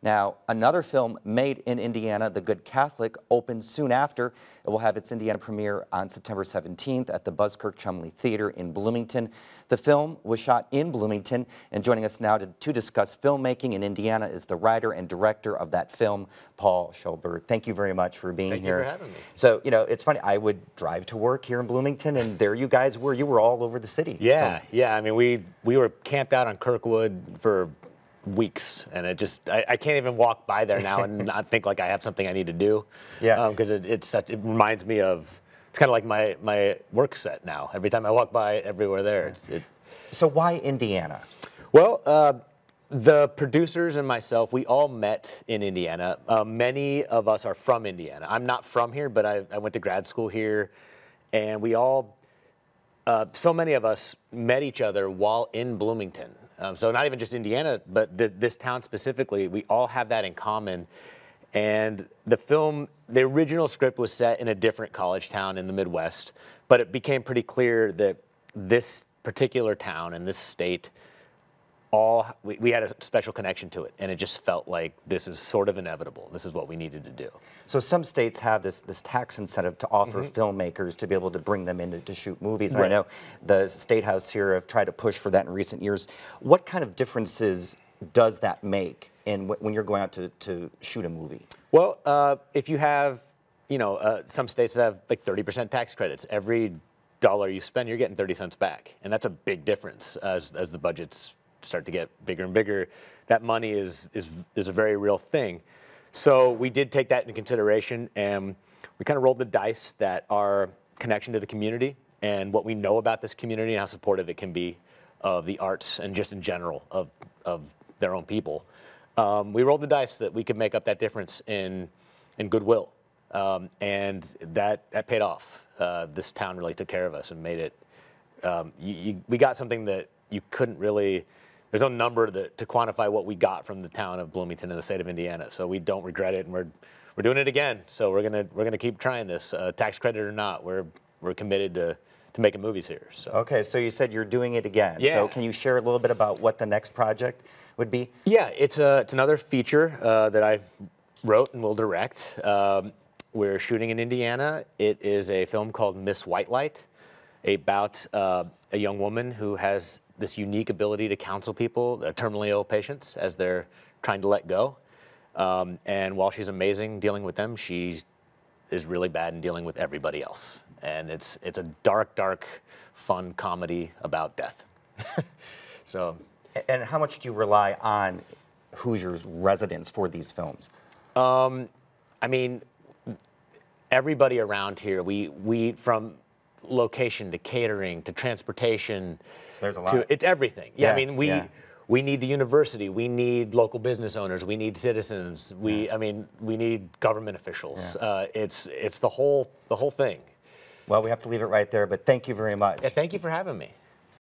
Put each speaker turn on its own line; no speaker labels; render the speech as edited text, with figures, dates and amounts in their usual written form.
Now, another film made in Indiana, The Good Catholic, opens soon after. It will have its Indiana premiere on September 17th at the Buskirk Chumley Theater in Bloomington. The film was shot in Bloomington, and joining us now to discuss filmmaking in Indiana is the writer and director of that film, Paul Shoulberg. Thank you very much for being here.
Thank you for having me.
So, you know, it's funny, I would drive to work here in Bloomington, and there you guys were. You were all over the city.
Yeah, yeah. I mean, we were camped out on Kirkwood for weeks, and I can't even walk by there now and not think like I have something I need to do. Yeah. Because it reminds me of, it's kind of like my work set now. Every time I walk by everywhere there.
So why Indiana?
Well, the producers and myself, we all met in Indiana. Many of us are from Indiana. I'm not from here, but I went to grad school here, and we all, so many of us met each other while in Bloomington. So not even just Indiana, but this town specifically, we all have that in common. And the film, the original script was set in a different college town in the Midwest, but it became pretty clear that this particular town and this state, we had a special connection to it, and it just felt like this is sort of inevitable. This is what we needed to do.
So some states have this tax incentive to offer filmmakers to be able to bring them in to shoot movies. And I know the State House here have tried to push for that in recent years. What kind of differences does that make when you're going out to shoot a movie?
Well, if you have, you know, some states that have like 30% tax credits, every dollar you spend, you're getting 30 cents back. And that's a big difference as the budgets start to get bigger and bigger. That money is a very real thing. So we did take that into consideration, and we kind of rolled the dice that our connection to the community and what we know about this community and how supportive it can be of the arts and just in general of their own people. We rolled the dice that we could make up that difference in goodwill, and that paid off. This town really took care of us and made it. We got something that you couldn't really. There's no number to quantify what we got from the town of Bloomington in the state of Indiana. So we don't regret it, and we're doing it again. So we're gonna keep trying this, tax credit or not. We're committed to making movies here. So.
Okay, so you said you're doing it again.
Yeah.
So can you share a little bit about what the next project would be?
Yeah, it's another feature that I wrote and will direct. We're shooting in Indiana. It is a film called Miss Whitelight, about a young woman who has this unique ability to counsel people, terminally ill patients, as they're trying to let go. And while she's amazing dealing with them, she is really bad in dealing with everybody else. And it's a dark, dark, fun comedy about death. So.
And how much do you rely on Hoosiers residents for these films?
I mean, everybody around here, we from location to catering to transportation.
So there's a lot.
It's everything. Yeah, I mean, we need the university. We need local business owners. We need citizens. I mean, we need government officials. Yeah. It's the whole thing.
Well, we have to leave it right there, but thank you very much.
Yeah, thank you for having me.